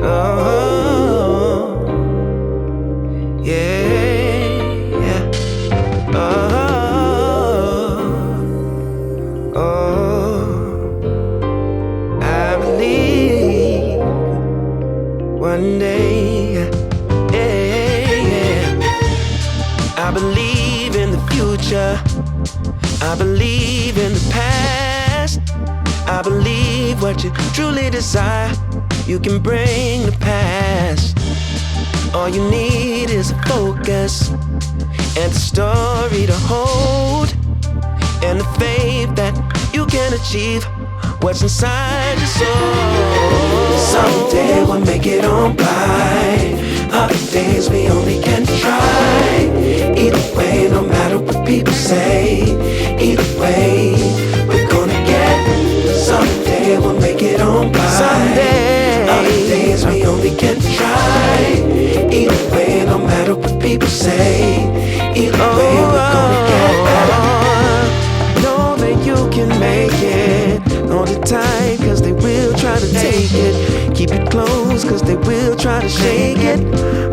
Oh, yeah. I believe one day, yeah. I believe in the future. I believe in the past. I believe what you truly desire, you can bring to pass. All you need is a focus and a story to hold, and the faith that you can achieve what's inside your soul. Someday we'll make it on by. Other days we only can try. Either way, no matter what people say, either way, we're gonna get. Someday we'll make it on by. Someday. Other days we only can try. Either way, no matter what people say, either way, we're gonna get better. Know that you can make it. Hold it tight, cause they will try to take it. Keep it close, cause they will try to shake it.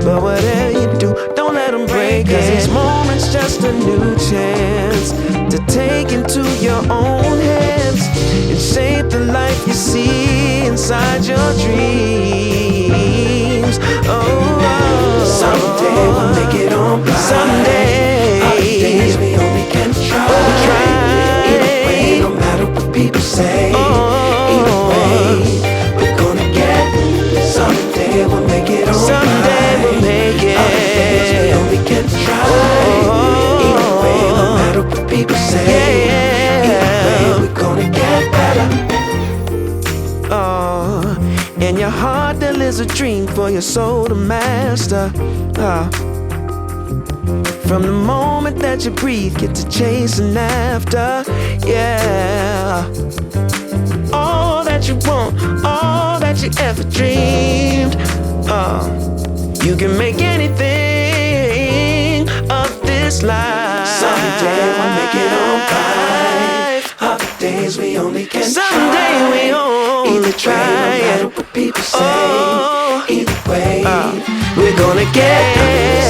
But whatever you do, don't let them break it. Cause each moment's just a new chance to take into your own hands and shape the life you see inside your dreams. Someday we'll make it on by. Someday. Other days we only can try. Either way, no matter what people say, either way, we're gonna get. Someday we'll make it on by. Someday we'll make it. Other days we only can try. Either way, no matter what people say, either way, we're gonna get better. In your heart there lives a dream for your soul to master. From the moment that you breathe, get to chasing after. Yeah. All that you want, all that you ever dreamed. You can make anything of this life. Someday we'll make it on by. Other days we only can try. Someday we only try. No matter what people say, either way, we're gonna get.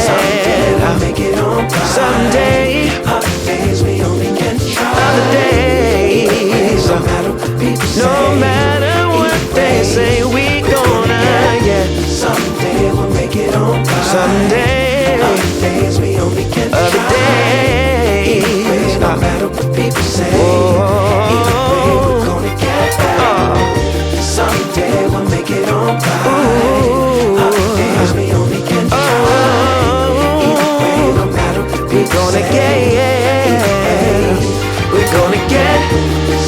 Someday we'll make it on by. Someday. Other days we only can try. Other days, no matter what people say. No matter what they say, we gonna, yeah. Someday we'll make it on by. Someday. Other days we only can try. Other days, no matter what people say. Either way, we're gonna get better. Someday we'll make it on by. Other days we only can try. Either way, no matter what people say. Either way, we're gonna get.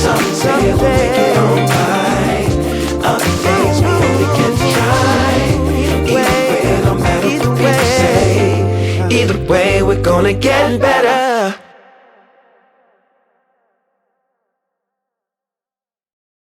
Someday we'll make it on by. Other days we only can try. Either way, no matter what people say. Either way, we're gonna get better.